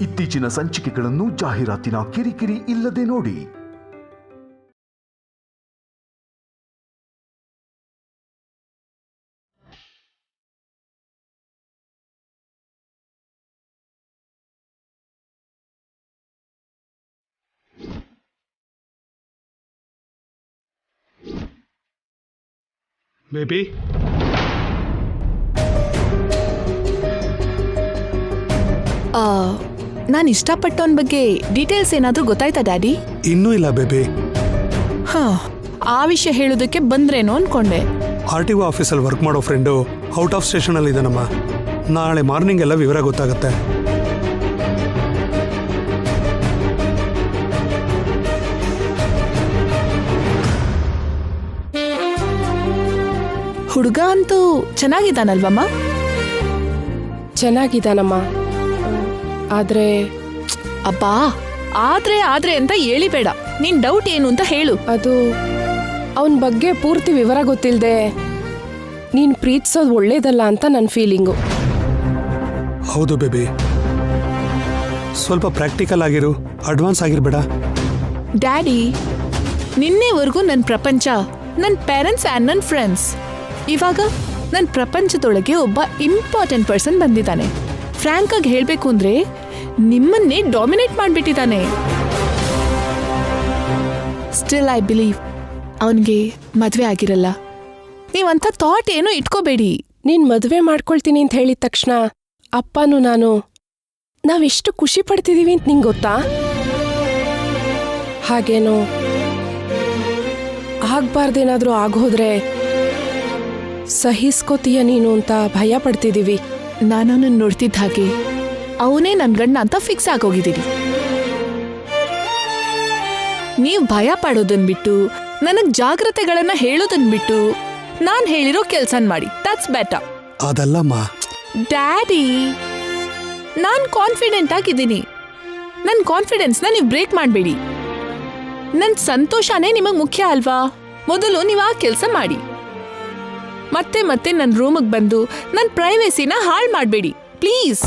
ಇತ್ತೀಚಿನ ಸಂಚಿಕೆಗಳನ್ನು ಜಾಹೀರಾತಿನ ಕಿರಿಕಿರಿ ಇಲ್ಲದೆ ನೋಡಿ. ಬೇಬಿ, ನಾನು ಇಷ್ಟಪಟ್ಟವನ ಬಗ್ಗೆ ಡೀಟೇಲ್ಸ್ ಏನಾದರೂ ಗೊತ್ತಾಯ್ತಾ ಡ್ಯಾಡಿ? ಇನ್ನೂ ಇಲ್ಲ ಬೇಬಿ. ಆ ವಿಷಯ ಹೇಳೋದಕ್ಕೆ ಬಂದ್ರೇನೋ ಅನ್ಕೊಂಡೆ. RTO ಆಫೀಸಲ್ಲಿ ವರ್ಕ್ ಮಾಡೋ ಫ್ರೆಂಡು ಔಟ್ ಆಫ್ ಸ್ಟೇಷನಲ್ಲಿ ಇದ್ದಾನಮ್ಮ. ನಾಳೆ ಮಾರ್ನಿಂಗ್ ಎಲ್ಲ ವಿವರ ಗೊತ್ತಾಗುತ್ತೆ. ಹುಡುಗ ಅಂತೂ ಚೆನ್ನಾಗಿದ್ದಾನಲ್ವಮ್ಮ? ಚೆನ್ನಾಗಿದ್ದಾನಮ್ಮ. ಆದ್ರೆ ಅಬ್ಬಾ, ಆದ್ರೆ ಅಂತ ಹೇಳಿಬೇಡ. ನಿನ್ ಡೌಟ್ ಏನು ಅಂತ ಹೇಳು. ಅದು ಅವನ ಬಗ್ಗೆ ಪೂರ್ತಿ ವಿವರ ಗೊತ್ತಿಲ್ಲದೆ ನೀನು ಪ್ರೀತಿಸೋದು ಒಳ್ಳೇದಲ್ಲ ಅಂತ ನನ್ನ ಫೀಲಿಂಗು. ಹೌದು ಬೇಬಿ, ಸ್ವಲ್ಪ ಪ್ರಾಕ್ಟಿಕಲ್ ಆಗಿರು, ಅಡ್ವಾನ್ಸ್ ಆಗಿರ್ಬೇಡ. ಡ್ಯಾಡಿ, ನಿನ್ನೆವರೆಗೂ ನನ್ನ ಪ್ರಪಂಚ ನನ್ನ ಪೇರೆಂಟ್ಸ್ ಆ್ಯಂಡ್ ನನ್ನ ಫ್ರೆಂಡ್ಸ್. ಇವಾಗ ನನ್ನ ಪ್ರಪಂಚದೊಳಗೆ ಒಬ್ಬ ಇಂಪಾರ್ಟೆಂಟ್ ಪರ್ಸನ್ ಬಂದಿದ್ದಾನೆ. ಫ್ರ್ಯಾಂಕ್ ಆಗಿ ಹೇಳಬೇಕು ಅಂದ್ರೆ ನಿಮ್ಮನ್ನೇ ಡಾಮಿನೇಟ್ ಮಾಡಿಬಿಟ್ಟಿದ್ದಾನೆ. ಸ್ಟಿಲ್ ಐ ಬಿಲೀವ್ ಅವನಿಗೆ ಮದುವೆ ಆಗಿರಲ್ಲ. ನೀವಂಥ ಥಾಟ್ ಏನೂ ಇಟ್ಕೋಬೇಡಿ. ನೀನು ಮದುವೆ ಮಾಡ್ಕೊಳ್ತೀನಿ ಅಂತ ಹೇಳಿದ ತಕ್ಷಣ ಅಪ್ಪನೂ ನಾವೆಷ್ಟು ಖುಷಿ ಪಡ್ತಿದ್ದೀವಿ ಅಂತ ನಿಂಗೆ ಗೊತ್ತಾ? ಹಾಗೇನೋ ಆಗ್ಬಾರ್ದೇನಾದ್ರೂ ಆಗೋದ್ರೆ ಸಹಿಸ್ಕೋತೀಯ ನೀನು ಅಂತ ಭಯ ಪಡ್ತಿದ್ದೀವಿ. ನಾನು ನೋಡ್ತಿದ್ದ ಹಾಗೆ ಅವನೇ ನನ್ನ ಗಂಡ ಅಂತ ಫಿಕ್ಸ್ ಆಗೋಗಿದ್ದೀರಿ. ನೀವು ಭಯ ಪಡೋದನ್ ಬಿಟ್ಟು ನನಗ್ ಜಾಗ್ರತೆಗಳನ್ನ ಹೇಳೋದನ್ ಬಿಟ್ಟು ನಾನ್ ಹೇಳಿರೋ ಕೆಲ್ಸನ್ ಮಾಡಿ. That's better. ಅದಲ್ಲಮ್ಮ ಡ್ಯಾಡಿ, ನಾನ್ ಕಾನ್ಫಿಡೆಂಟ್ ಆಗಿದ್ದೀನಿ. ನನ್ನ ಕಾನ್ಫಿಡೆನ್ಸ್ನ ನೀವು ಬ್ರೇಕ್ ಮಾಡಬೇಡಿ. ನನ್ನ ಸಂತೋಷನೇ ನಿಮಗ್ ಮುಖ್ಯ ಅಲ್ವಾ? ಮೊದಲು ನೀವು ಆ ಕೆಲಸ ಮಾಡಿ. ಮತ್ತೆ ನನ್ನ ರೂಮಿಗೆ ಬಂದು ನನ್ನ ಪ್ರೈವೇಸಿನ ಹಾಳು ಮಾಡಬೇಡಿ ಪ್ಲೀಸ್.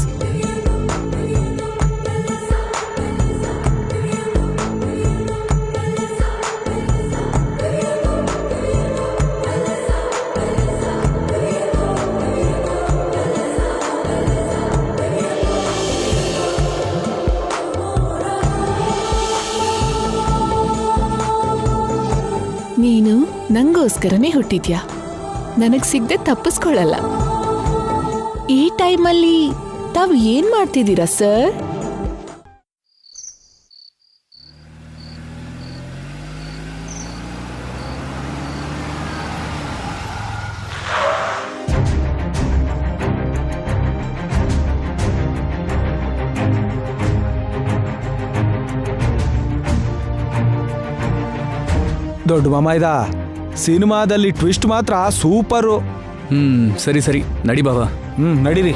ನೀನು ನಂಗೋಸ್ಕರನೇ ಹುಟ್ಟಿದ್ಯಾ. ನನಗ್ ಸಿಗದೆ ತಪ್ಪಿಸ್ಕೊಳ್ಳಲ್ಲ. ಈ ಟೈಮಲ್ಲಿ ತಾವು ಏನ್ ಮಾಡ್ತಿದ್ದೀರಾ ಸರ್? ದೊಡ್ಡ ಮಾಮ ಇದ ಸಿನಿಮಾದಲ್ಲಿ ಟ್ವಿಸ್ಟ್ ಮಾತ್ರ ಸೂಪರು. ಸರಿ ನಡಿ ಬಾಬಾ. ನಡೀರಿ.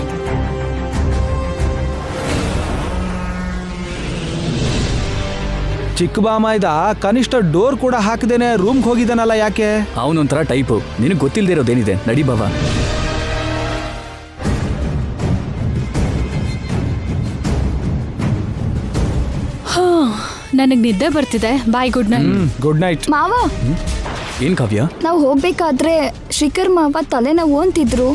ಚಿಕ್ಕ ಬಾಮ ಇದ ಕನಿಷ್ಠ ಡೋರ್ ಕೂಡ ಹಾಕದೇನೆ ರೂಮ್ಗೆ ಹೋಗಿದ್ದಾನಲ್ಲ, ಯಾಕೆ? ಅವನೊಂಥರ ಟೈಪು, ನಿನಗೆ ಗೊತ್ತಿಲ್ದಿರೋದೇನಿದೆ. ನಡಿ ಬಾಬಾ. ನನಗ್ ನಿದ್ದೆ ಬರ್ತಿದೆ. ಬಾಯ್, ಗುಡ್ ನೈಟ್. Good night. ಮಾವ, ಏನ್ ಕಾವ್ಯ? ನಾವು ಹೋಗ್ಬೇಕಾದ್ರೆ ಶ್ರೀಕರ್ ಮಾವ ತಲೆನೋವು ಅಂತಿದ್ರು.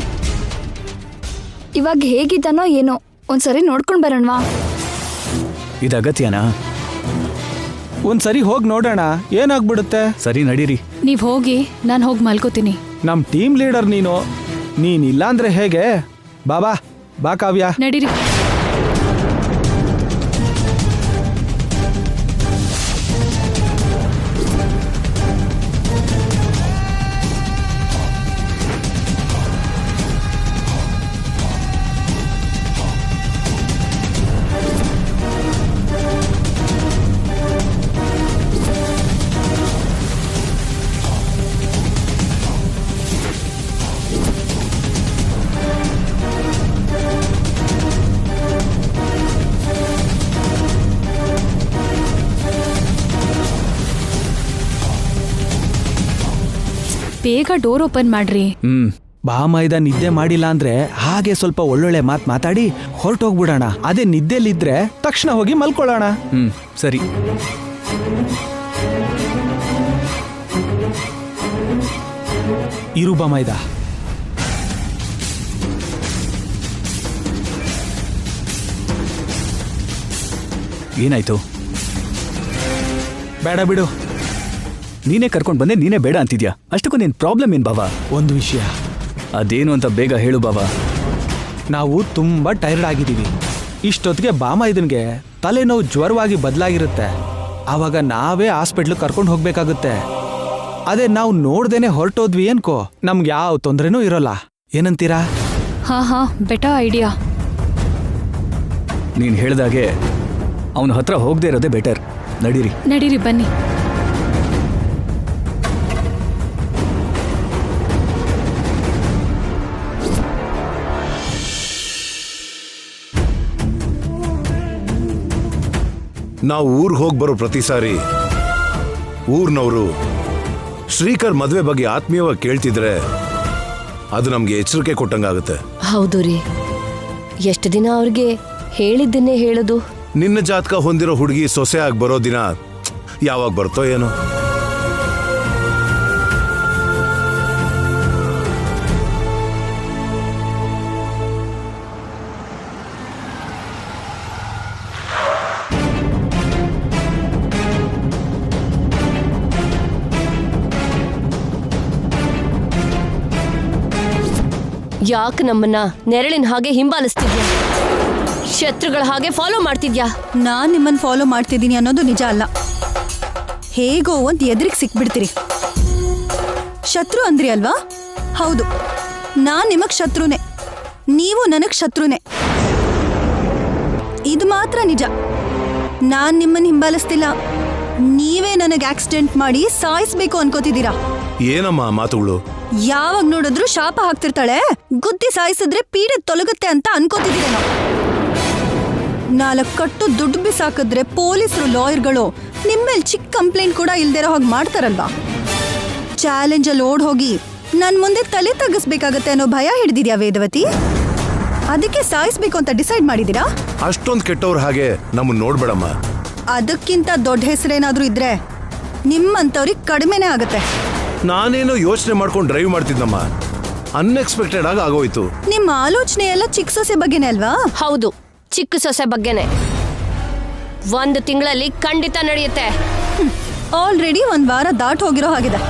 ಇವಾಗ ಹೇಗಿದ್ದಾನೋ ಏನೋ, ಒಂದ್ಸರಿ ನೋಡ್ಕೊಂಡ್ ಬರೋಣವಾ? ಇದು ಅಗತ್ಯನಾ? ಒಂದ್ಸರಿ ಹೋಗಿ ನೋಡೋಣ, ಏನಾಗ್ಬಿಡುತ್ತೆ. ಸರಿ ನಡೀರಿ. ನೀವ್ ಹೋಗಿ, ನಾನು ಹೋಗಿ ಮಲ್ಕೋತೀನಿ. ನಮ್ ಟೀಮ್ ಲೀಡರ್ ನೀನಿಲ್ಲ ಅಂದ್ರೆ ಹೇಗೆ? ಬಾಬಾ ಬಾ ಕಾವ್ಯ, ನಡೀರಿ. ಬೇಗ ಡೋರ್ ಓಪನ್ ಮಾಡ್ರಿ. ಬಾಮೈದ ನಿದ್ದೆ ಮಾಡಿಲ್ಲ ಅಂದ್ರೆ ಹಾಗೆ ಸ್ವಲ್ಪ ಒಳ್ಳೊಳ್ಳೆ ಮಾತು ಮಾತಾಡಿ ಹೊರಟೋಗ್ಬಿಡೋಣ. ಅದೇ ನಿದ್ದೆಲಿದ್ರೆ ತಕ್ಷಣ ಹೋಗಿ ಮಲ್ಕೊಳ್ಳೋಣ. ಸರಿ. ಇರು ಬಾಮೈದ. ಏನಾಯ್ತು? ಬೇಡ ಬಿಡು. ನೀನೇ ಕರ್ಕೊಂಡು ಬಂದೆ, ನೀನೇ ಬೇಡ ಅಂತಿದ್ಯಾ. ಅಷ್ಟಕ್ಕೂ ನಿನ್ ಪ್ರಾಬ್ಲಮ್ ಏನ್ ಬಾವಾ? ಒಂದು ವಿಷಯ. ಅದೇನು ಅಂತ ಬೇಗ ಹೇಳು ಬಾವಾ. ನಾವು ತುಂಬಾ ಟೈರ್ಡ್ ಆಗಿದ್ದೀವಿ. ಇಷ್ಟೊತ್ತಿಗೆ ಬಾಮೈದನ್ಗೆ ತಲೆನೋವು ಜ್ವರವಾಗಿ ಬದಲಾಗಿರುತ್ತೆ. ಆವಾಗ ನಾವೇ ಹಾಸ್ಪಿಟ್ಲ್ ಕರ್ಕೊಂಡು ಹೋಗ್ಬೇಕಾಗುತ್ತೆ. ಅದೇ ನಾವು ನೋಡ್ದೇನೆ ಹೊರಟೋದ್ವಿ ಅನ್ಕೋ, ನಮ್ಗೆ ಯಾವ ತೊಂದ್ರೆನೂ ಇರೋಲ್ಲ. ಏನಂತೀರಾ? ಹಾ ಬೆಟರ್ ಐಡಿಯಾ. ನೀನ್ ಹೇಳ್ದಾಗೆ ಅವನ ಹತ್ರ ಹೋಗದೆ ಇರೋದೇ ಬೆಟರ್. ನಡೀರಿ ಬನ್ನಿ. ನಾವು ಊರಿಗೆ ಹೋಗಿ ಬರೋ ಪ್ರತಿ ಸಾರಿ ಊರ್ನವರು ಶ್ರೀಕರ್ ಮದುವೆ ಬಗ್ಗೆ ಆತ್ಮೀಯವಾಗಿ ಕೇಳ್ತಿದ್ರೆ ಅದು ನಮ್ಗೆ ಎಚ್ಚರಿಕೆ ಕೊಟ್ಟಂಗಾಗುತ್ತೆ. ಹೌದು ರೀ, ಎಷ್ಟು ದಿನ ಅವ್ರಿಗೆ ಹೇಳಿದ್ದನ್ನೇ ಹೇಳೋದು. ನಿನ್ನ ಜಾತಕ ಹೊಂದಿರೋ ಹುಡುಗಿ ಸೊಸೆ ಆಗಿ ಬರೋ ದಿನ ಯಾವಾಗ ಬರ್ತೋ ಏನೋ. ಯಾಕೆ ನಮ್ಮನ್ನ ನೆರಳಿನ ಹಾಗೆ ಹಿಂಬಾಲಿಸ್ತಿದ್ಯಾ? ಶತ್ರುಗಳ ಹಾಗೆ ಫಾಲೋ ಮಾಡ್ತಿದ್ಯಾ? ನಾನ್ ನಿಮ್ಮನ್ನ ಫಾಲೋ ಮಾಡ್ತಿದ್ದೀನಿ ಅನ್ನೋದು ನಿಜ ಅಲ್ಲ. ಹೇಗೋ ಒಂದ್ ಎದುರಿಗೆ ಸಿಕ್ಬಿಡ್ತೀರಿ. ಶತ್ರು ಅಂದ್ರಿ ಅಲ್ವಾ? ಹೌದು, ನಾನ್ ನಿಮಗ್ ಶತ್ರುನೇ, ನೀವು ನನಗ್ ಶತ್ರುನೇ. ಇದು ಮಾತ್ರ ನಿಜ. ನಾನ್ ನಿಮ್ಮನ್ನ ಹಿಂಬಾಲಿಸ್ತಿಲ್ಲ, ನೀವೇ ನನಗ್ ಆಕ್ಸಿಡೆಂಟ್ ಮಾಡಿ ಸಾಯಿಸ್ಬೇಕು ಅನ್ಕೋತಿದ್ದೀರಾ. ಏನಮ್ಮ ಮಾತುಗಳು? ಯಾವಾಗ ನೋಡಿದ್ರು ಶಾಪ ಹಾಕ್ತಿರ್ತಾಳೆ, ಗುದ್ದಿ ಸಾಯಿಸಿದ್ರೆ ಪೀಡೆ ತೊಲಗುತ್ತೆ ಅಂತ ಅನ್ಕೋತಿದ್ದೀರೇನೋ. 4 ಕಟ್ಟು ದುಡ್ಡು ಬಿಸಾಕಿದ್ರೆ ಪೊಲೀಸರು, ಲಾಯರ್ಗಳು ನಿಮ್ಮೇಲೆ ಚಿಕ್ಕ ಕಂಪ್ಲೇಂಟ್ ಕೂಡ ಇಲ್ದಿರೋ ಹಾಗೆ ಮಾಡ್ತಾರಲ್ವಾ. ಚಾಲೆಂಜಲ್ಲಿ ಓಡ್ ಹೋಗಿ ನನ್ ಮುಂದೆ ತಲೆ ತಗ್ಗಿಸ್ಬೇಕಾಗತ್ತೆ ಅನ್ನೋ ಭಯ ಹಿಡಿದಿದ್ಯಾ ವೇದವತಿ? ಅದಕ್ಕೆ ಸಾಯಿಸ್ಬೇಕು ಅಂತ ಡಿಸೈಡ್ ಮಾಡಿದೀರಾ? ಅಷ್ಟೊಂದು ಕೆಟ್ಟವ್ರ ಹಾಗೆ ನಮ್ಮನ್ನ ನೋಡ್ಬೇಡಮ್ಮ. ಅದಕ್ಕಿಂತ ದೊಡ್ಡ ಹೆಸರೇನಾದ್ರೂ ಇದ್ರೆ ನಿಮ್ಮಂತವ್ರಿಗೆ ಕಡಿಮೆನೇ ಆಗತ್ತೆ. ನಾನೇನೋ ಯೋಚನೆ ಮಾಡ್ಕೊಂಡು ಡ್ರೈವ್ ಮಾಡ್ತಿದ್ನಮ್ಮ, ಅನ್ಎಕ್ಸ್ಪೆಕ್ಟೆಡ್ ಆಗಿ ಆಗೋಯ್ತು. ನಿಮ್ಮ ಆಲೋಚನೆ ಎಲ್ಲ ಚಿಕ್ಕ ಸೊಸೆ ಬಗ್ಗೆನೇ ಅಲ್ವಾ? ಹೌದು, ಚಿಕ್ಕ ಸೊಸೆ ಬಗ್ಗೆನೆ. 1 ತಿಂಗಳಲ್ಲಿ ಖಂಡಿತ ನಡೆಯುತ್ತೆ. ಆಲ್ರೆಡಿ 1 ವಾರ ದಾಟ್ ಹೋಗಿರೋ ಹಾಗಿದೆ.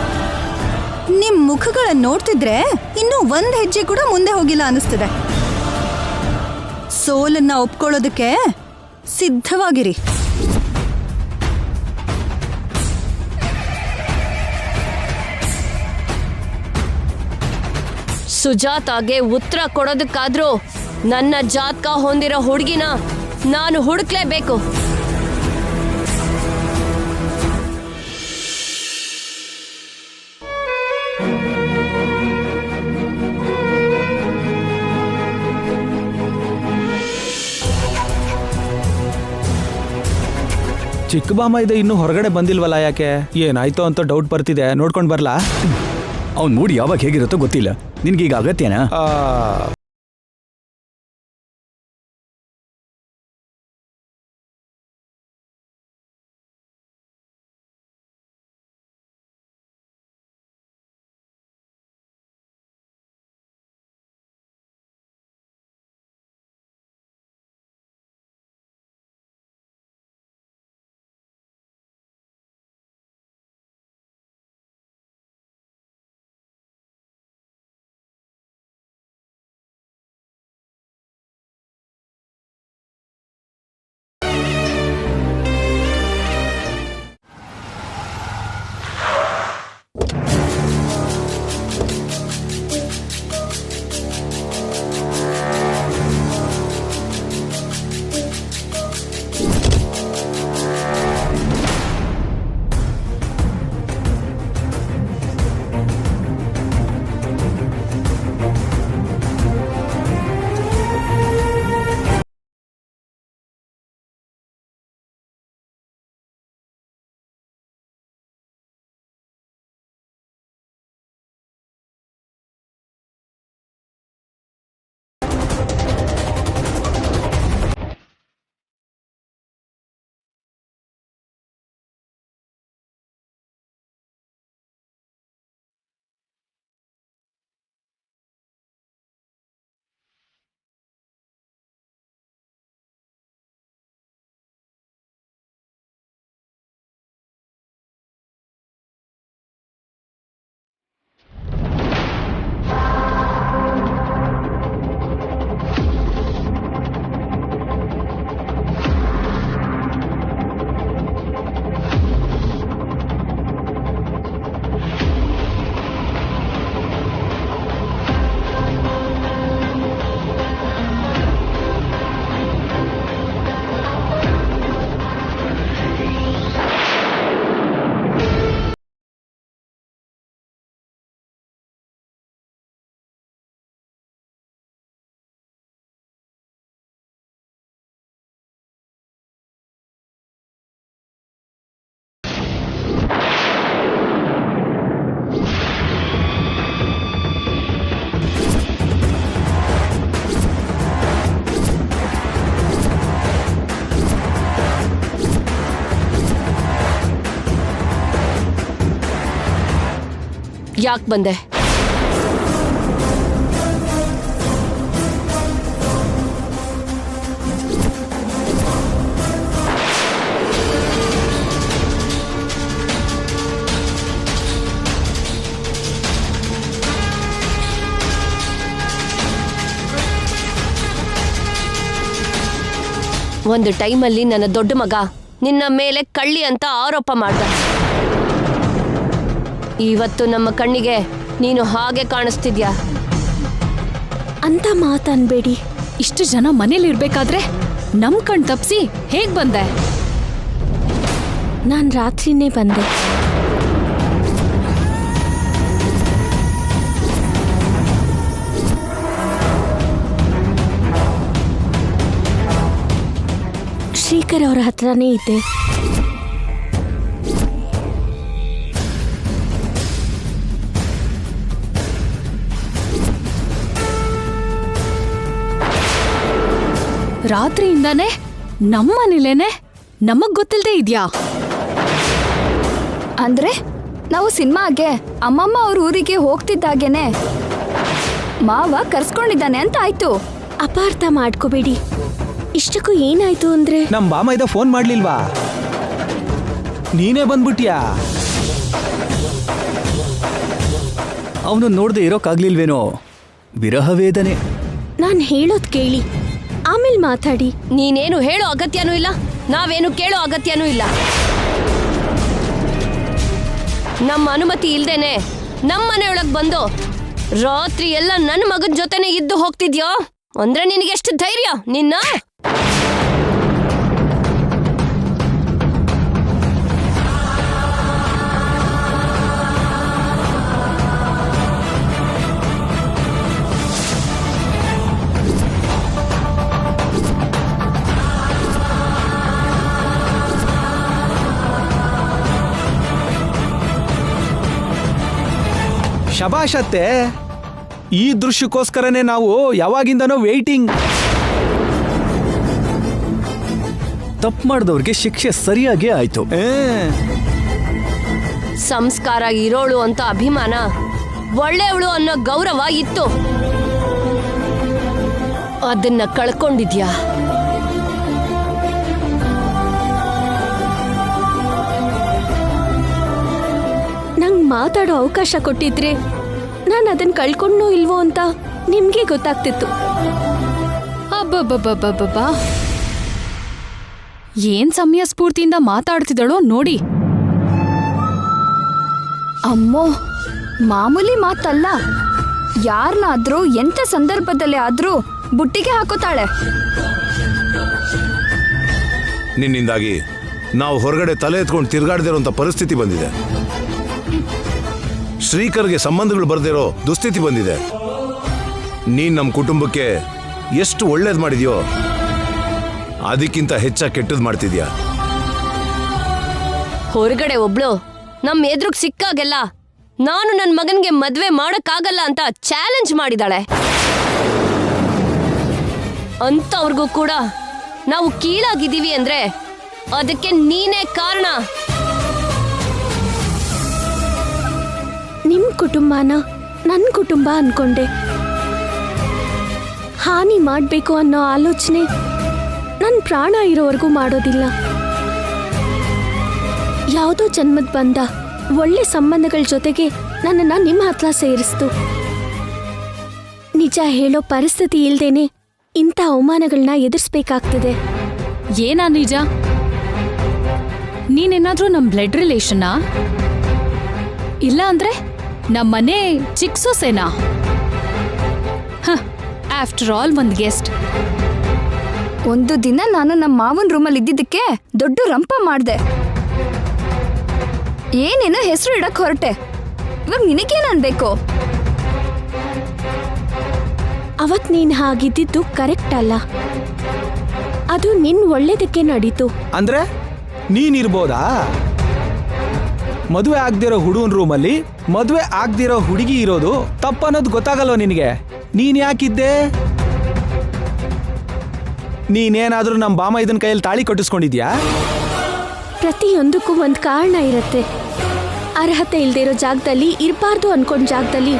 ನಿಮ್ ಮುಖಗಳನ್ನ ನೋಡ್ತಿದ್ರೆ ಇನ್ನೂ 1 ಹೆಜ್ಜೆ ಕೂಡ ಮುಂದೆ ಹೋಗಿಲ್ಲ ಅನಿಸ್ತಿದೆ. ಸೋಲನ್ನ ಒಪ್ಕೊಳ್ಳೋದಕ್ಕೆ ಸಿದ್ಧವಾಗಿರಿ. ಸುಜಾತಾಗೆ ಉತ್ತರ ಕೊಡೋದಕ್ಕಾದ್ರೂ ನನ್ನ ಜಾತಕ ಹೊಂದಿರೋ ಹುಡುಗಿನ ನಾನು ಹುಡುಕ್ಲೇಬೇಕು. ಚಿಕ್ಕ ಬಾಮೈದ ಇನ್ನೂ ಹೊರಗಡೆ ಬಂದಿಲ್ವಲ್ಲ, ಯಾಕೆ? ಏನಾಯ್ತೋ ಅಂತ ಡೌಟ್ ಬರ್ತಿದೆ. ನೋಡ್ಕೊಂಡ್ ಬರ್ಲಾ? ಅವ್ನ್ ಮೂಡ್ ಯಾವಾಗ ಹೇಗಿರುತ್ತೋ ಗೊತ್ತಿಲ್ಲ. ನಿನ್ಗೀಗ ಅಗತ್ಯನಾ? ಯಾಕೆ ಬಂದೆ? ಒಂದು ಟೈಮಲ್ಲಿ ನನ್ನ ದೊಡ್ಡ ಮಗ ನಿನ್ನ ಮೇಲೆ ಕಳ್ಳಿ ಅಂತ ಆರೋಪ ಮಾಡ್ದ. ಇವತ್ತು ನಮ್ಮ ಕಣ್ಣಿಗೆ ನೀನು ಹಾಗೆ ಕಾಣಿಸ್ತಿದ್ಯಾ. ಅಂತ ಮಾತನ್ಬೇಡಿ. ಇಷ್ಟು ಜನ ಮನೇಲಿ ಇರ್ಬೇಕಾದ್ರೆ ನಮ್ ಕಣ್ ತಪ್ಸಿ ಹೇಗ್ ಬಂದೆ? ನಾನ್ ರಾತ್ರಿನೇ ಬಂದೆ. ಶ್ರೀಕರ್ ಅವ್ರ ಹತ್ರನೇ ಇದ್ದೆ. ರಾತ್ರಿಯಿಂದಾನೆ ನಮ್ಮನೇಲೇನೆ ನಮಗ್ ಗೊತ್ತಿಲ್ಲದೆ ಇದ್ಯಾ? ಅಂದ್ರೆ ನಾವು ಸಿನಿಮಾಗೆ ಅಮ್ಮಮ್ಮ ಅವ್ರ ಊರಿಗೆ ಹೋಗ್ತಿದ್ದಾಗೇನೆ ಮಾವ ಕರ್ಸ್ಕೊಂಡಿದ್ದಾನೆ ಅಂತ ಆಯ್ತು. ಅಪಾರ್ಥ ಮಾಡ್ಕೋಬೇಡಿ. ಇಷ್ಟಕ್ಕೂ ಏನಾಯ್ತು ಅಂದ್ರೆ ನಮ್ ಬಾಮೈದ ಫೋನ್ ಮಾಡ್ಲಿಲ್ವಾ? ನೀನೇ ಬಂದ್ಬಿಟ್ಯಾ? ಅವನು ನೋಡದೆ ಇರೋಕ್ಕಾಗ್ಲಿಲ್ವೇನೋ, ವಿರಹ ವೇದನೆ. ನಾನ್ ಹೇಳೋದ್ ಕೇಳಿ, ಆಮೇಲೆ ಮಾತಾಡಿ. ನೀನೇನು ಹೇಳೋ ಅಗತ್ಯನೂ ಇಲ್ಲ, ನಾವೇನು ಕೇಳೋ ಅಗತ್ಯನೂ ಇಲ್ಲ. ನಮ್ಮ ಅನುಮತಿ ಇಲ್ದೇನೆ ನಮ್ಮನೆಯೊಳಗ್ ಬಂದು ರಾತ್ರಿ ಎಲ್ಲ ನನ್ನ ಮಗನ ಜೊತೆನೆ ಇದ್ದು ಹೋಗ್ತಿದ್ಯೋ ಅಂದ್ರೆ ನಿನಗೆಷ್ಟು ಧೈರ್ಯ? ನಿನ್ನ ಶಬಾಷತ್ತೆ. ಈ ದೃಶ್ಯಕ್ಕೋಸ್ಕರನೇ ನಾವು ಯಾವಾಗಿಂದನೋ ವೇಟಿಂಗ್. ತಪ್ಪು ಮಾಡಿದವ್ರಿಗೆ ಶಿಕ್ಷೆ ಸರಿಯಾಗಿ ಆಯ್ತು. ಸಂಸ್ಕಾರ ಇರೋಳು ಅಂತ ಅಭಿಮಾನ, ಒಳ್ಳೆಯವಳು ಅನ್ನೋ ಗೌರವ ಇತ್ತು. ಅದನ್ನ ಕಳ್ಕೊಂಡಿದ್ಯಾ? ನಂಗ್ ಮಾತಾಡೋ ಅವಕಾಶ ಕೊಟ್ಟಿದ್ರೆ ನಾನು ಅದನ್ನ ಕಳ್ಕೊಂಡ್ನೋ ಇಲ್ವೋ ಅಂತ ನಿಮ್ಗೆ ಗೊತ್ತಾಗ್ತಿತ್ತು. ಅಬ್ಬಬ್ಬಬ್ಬಬ್ಬಬ್ಬಾ, ಏನ್ ಸಮಯ ಸ್ಫೂರ್ತಿಯಿಂದ ಮಾತಾಡ್ತಿದ್ದಳೋ ನೋಡಿ. ಅಮ್ಮೋ, ಮಾಮೂಲಿ ಮಾತಲ್ಲ. ಯಾರನ್ನಾದ್ರೂ ಎಂತ ಸಂದರ್ಭದಲ್ಲಿ ಆದ್ರೂ ಬುಟ್ಟಿಗೆ ಹಾಕೋತಾಳೆ. ನಿನ್ನಿಂದಾಗಿ ನಾವು ಹೊರಗಡೆ ತಲೆ ಎತ್ಕೊಂಡು ತಿರುಗಾಡದಿರೋಂಥ ಪರಿಸ್ಥಿತಿ ಬಂದಿದೆ. ಶ್ರೀಕರ್ಗೆ ಸಂಬಂಧಗಳು ಬರ್ದಿರೋ ದುಸ್ಥಿತಿ ಬಂದಿದೆ. ನೀನ್ ನಮ್ಮ ಕುಟುಂಬಕ್ಕೆ ಎಷ್ಟು ಒಳ್ಳೇದು ಮಾಡಿದ್ಯೋ ಅದಕ್ಕಿಂತ ಹೆಚ್ಚಾಗಿ ಕೆಟ್ಟದ್ ಮಾಡ್ತಿದ್ಯಾ. ಹೊರಗಡೆ ಒಬ್ಳು ನಮ್ಮ ಎದುರುಗ್ ಸಿಕ್ಕಾಗೆಲ್ಲ ನಾನು ನನ್ನ ಮಗನ್ಗೆ ಮದ್ವೆ ಮಾಡಕ್ಕಾಗಲ್ಲ ಅಂತ ಚಾಲೆಂಜ್ ಮಾಡಿದಾಳೆ. ಅಂತವ್ರಿಗೂ ಕೂಡ ನಾವು ಕೀಳಾಗಿದ್ದೀವಿ ಅಂದ್ರೆ ಅದಕ್ಕೆ ನೀನೇ ಕಾರಣ. ನಿಮ್ ಕುಟುಂಬನ ನನ್ನ ಕುಟುಂಬ ಅನ್ಕೊಂಡೆ. ಹಾನಿ ಮಾಡ್ಬೇಕು ಅನ್ನೋ ಆಲೋಚನೆ ನನ್ನ ಪ್ರಾಣ ಇರೋವರೆಗೂ ಮಾಡೋದಿಲ್ಲ. ಯಾವುದೋ ಜನ್ಮದ ಬಂದ ಒಳ್ಳೆ ಸಂಬಂಧಗಳ ಜೊತೆಗೆ ನನ್ನನ್ನು ನಿಮ್ಮ ಹತ್ರ ಸೇರಿಸ್ತು. ನಿಜ ಹೇಳೋ ಪರಿಸ್ಥಿತಿ ಇಲ್ದೇನೆ ಇಂಥ ಅವಮಾನಗಳನ್ನ ಎದುರಿಸ್ಬೇಕಾಗ್ತದೆ. ಏನಾ ನಿಜ? ನೀನೇನಾದ್ರೂ ನಮ್ ಬ್ಲಡ್ ರಿಲೇಷನಾ? ಇಲ್ಲ ಅಂದ್ರೆ ನಮ್ಮನೆ ಚಿಕ್ಕ ಸೊಸೆನಾ? ಆಫ್ಟರ್ ಆಲ್ ಒಂದ್ ಗೆಸ್ಟ್. ಒಂದು ದಿನ ನಾನು ನಮ್ಮ ಮಾವನ್ ರೂಮಲ್ಲಿ ಇದ್ದಿದ್ದಕ್ಕೆ ದೊಡ್ಡ ರಂಪ ಮಾಡ್ದೆ. ಏನೇನೋ ಹೆಸರು ಇಡಕ್ ಹೊರಟೆ. ಇವಾಗ ನಿನಗೇನ್ ಅನ್ಬೇಕು? ಅವತ್ ನೀನ್ ಹಾಗಿದ್ದಿದ್ದು ಕರೆಕ್ಟ್ ಅಲ್ಲ. ಅದು ನಿನ್ ಒಳ್ಳೇದಕ್ಕೆ ನಡೀತು. ಅಂದ್ರೆ ನೀನಿರ್ಬೋದಾ? ಮದುವೆ ಆಗ್ದಿರೋ ಹುಡುಗನ ರೂಮಲ್ಲಿ ಮದುವೆ ಆಗ್ದಿರೋ ಹುಡುಗಿ ಇರೋದು ತಪ್ಪನ್ನೋದು ಗೊತ್ತಾಗಲ್ವ ನಿನಗೆ? ನೀನ್ ಯಾಕಿದ್ದೆ? ನೀನೇನಾದ್ರೂ ನಮ್ಮ ಬಾಮ ಇದನ್ ಕೈಯಲ್ಲಿ ತಾಳಿ ಕಟ್ಟಿಸ್ಕೊಂಡಿದ್ಯಾ? ಪ್ರತಿಯೊಂದಕ್ಕೂ ಒಂದು ಕಾರಣ ಇರತ್ತೆ. ಅರ್ಹತೆ ಇಲ್ದೇ ಇರೋ ಜಾಗದಲ್ಲಿ ಇರಬಾರ್ದು ಅನ್ಕೊಂಡ್ ಜಾಗದಲ್ಲಿ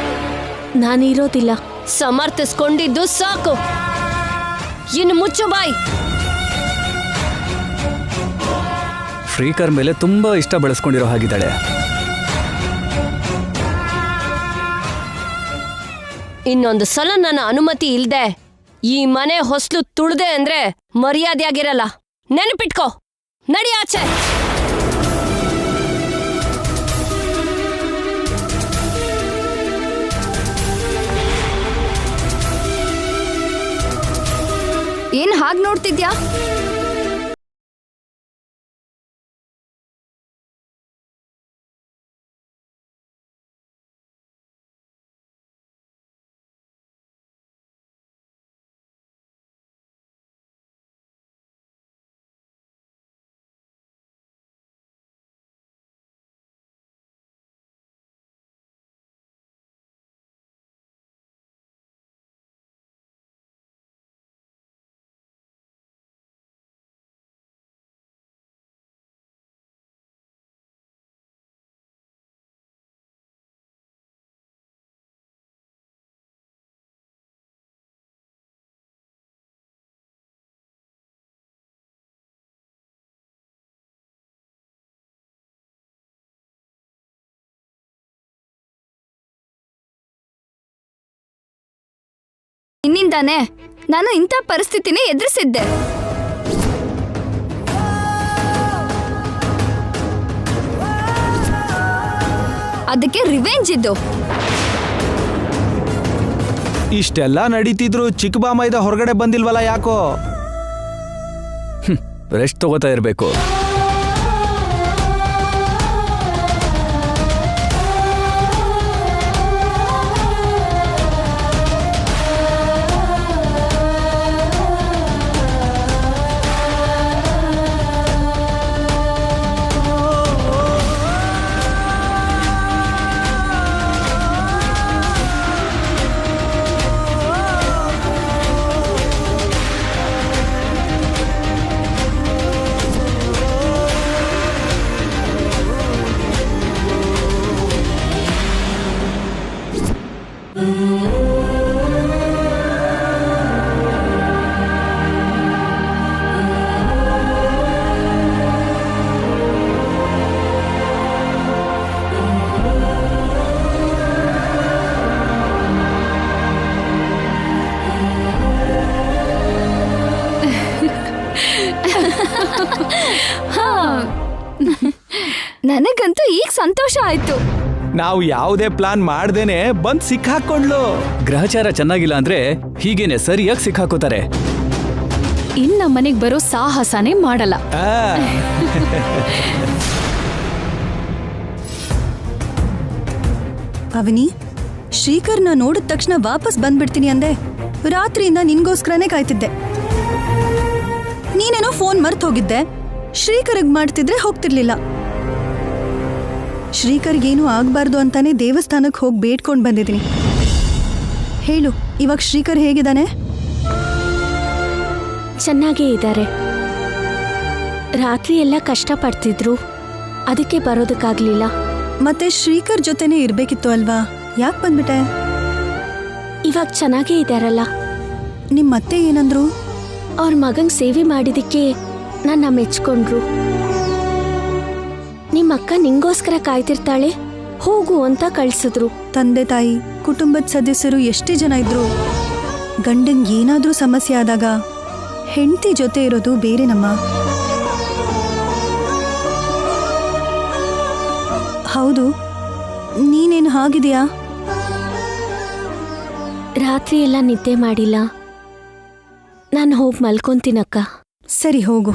ನಾನಿರೋದಿಲ್ಲ. ಸಮರ್ಥಿಸ್ಕೊಂಡಿದ್ದು ಸಾಕು, ಇನ್ನು ಮುಚ್ಚು ಬಾಯ್. ಶ್ರೀಕರ್ ಮೇಲೆ ತುಂಬಾ ಇಷ್ಟ ಬೆಳೆಸ್ಕೊಂಡಿರೋ ಹಾಗಿದ್ದಾಳೆ. ಇನ್ನೊಂದು ಸಲ ನನ್ನ ಅನುಮತಿ ಇಲ್ದೆ ಈ ಮನೆ ಹೊಸ್ಲು ತುಳ್ದೆ ಅಂದ್ರೆ ಮರ್ಯಾದೆಯಾಗಿರಲ್ಲ. ನೆನಪಿಟ್ಕೋ, ನಡಿ ಆಚೆ. ಏನ್ ಹಾಗ್ ನೋಡ್ತಿದ್ಯಾ? ನಿನ್ನಿಂದಾನೆ ನಾನು ಇಂಥ ಪರಿಸ್ಥಿತಿನೇ ಎದುರಿಸಿದ್ದೆ. ಅದಕ್ಕೆ ರಿವೆಂಜ್ ಇದ್ದು. ಇಷ್ಟೆಲ್ಲ ನಡೀತಿದ್ರು ಚಿಕ್ಕ ಬಾಮೈದ ಹೊರಗಡೆ ಬಂದಿಲ್ವಲ್ಲ ಯಾಕೋ? ರೆಸ್ಟ್ ತಗೋತಾ ಇರಬೇಕು. ನನಗಂತೂ ಈಗ ಸಂತೋಷ ಆಯ್ತು. ನಾವು ಯಾವುದೇ ಪ್ಲಾನ್ ಮಾಡ್ದೇನೆ ಬಂದ್ ಸಿಕ್ಕಾಕೊಂಡ್ಲು. ಗ್ರಹಚಾರ ಚೆನ್ನಾಗಿಲ್ಲ ಅಂದ್ರೆ ಹೀಗೇನೆ ಸರಿಯಾಗಿ ಸಿಕ್ಕಾಕೋತಾರೆ. ಇನ್ನ ಮನೆಗ್ ಬರೋ ಸಾಹಸನೇ ಮಾಡಲ್ಲ. ಅವನಿ, ಶ್ರೀಕರ್ನ ನೋಡಿದ ತಕ್ಷಣ ವಾಪಸ್ ಬಂದ್ಬಿಡ್ತೀನಿ ಅಂದೆ. ರಾತ್ರಿಯಿಂದ ನಿನ್ಗೋಸ್ಕರನೇ ಕಾಯ್ತಿದ್ದೆ. ನೀನೇನೋ ಫೋನ್ ಮರ್ತ್ ಹೋಗಿದ್ದೆ. ಶ್ರೀಕರ್ಗ್ ಮಾಡ್ತಿದ್ರೆ ಹೋಗ್ತಿರ್ಲಿಲ್ಲ. ಶ್ರೀಕರ್ಗೇನು ಆಗ್ಬಾರ್ದು ಅಂತಾನೆ ದೇವಸ್ಥಾನಕ್ಕೆ ಹೋಗಿ ಬೇಡ್ಕೊಂಡು ಬಂದಿದ್ದೀನಿ. ಹೇಳು, ಇವಾಗ ಶ್ರೀಕರ್ ಹೇಗಿದ್ದಾನೆ? ಚೆನ್ನಾಗೇ ಇದ್ದಾರೆ. ರಾತ್ರಿ ಎಲ್ಲ ಕಷ್ಟಪಡ್ತಿದ್ರು, ಅದಕ್ಕೆ ಬರೋದಕ್ಕಾಗ್ಲಿಲ್ಲ. ಮತ್ತೆ ಶ್ರೀಕರ್ ಜೊತೆನೇ ಇರ್ಬೇಕಿತ್ತು ಅಲ್ವಾ? ಯಾಕೆ ಬಂದ್ಬಿಟ್ಟೆ? ಇವಾಗ ಚೆನ್ನಾಗೇ ಇದ್ದಾರಲ್ಲ. ನಿಮ್ಮತ್ತೆ ಏನಂದ್ರು? ಅವ್ರ ಮಗಂಗ್ ಸೇವೆ ಮಾಡಿದಕ್ಕೆ ನನ್ನ ಮೆಚ್ಕೊಂಡ್ರು. ನಿಮ್ಮಕ್ಕ ನಿಂಗೋಸ್ಕರ ಕಾಯ್ತಿರ್ತಾಳೆ, ಹೋಗು ಅಂತ ಕಳ್ಸಿದ್ರು. ತಂದೆ ತಾಯಿ ಕುಟುಂಬದ ಸದಸ್ಯರು ಎಷ್ಟೇ ಜನ ಇದ್ರು, ಗಂಡಂಗ್ ಏನಾದ್ರೂ ಸಮಸ್ಯೆ ಆದಾಗ ಹೆಂಡತಿ ಜೊತೆ ಇರೋದು ಬೇರೆನಮ್ಮ. ಹೌದು, ನೀನೇನು ಹಾಗಿದೆಯಾ? ರಾತ್ರಿ ಎಲ್ಲ ನಿದ್ದೆ ಮಾಡಿಲ್ಲ. ನಾನು ಹೋಗಿ ಮಲ್ಕೊಂತೀನಕ್ಕ. ಸರಿ, ಹೋಗು.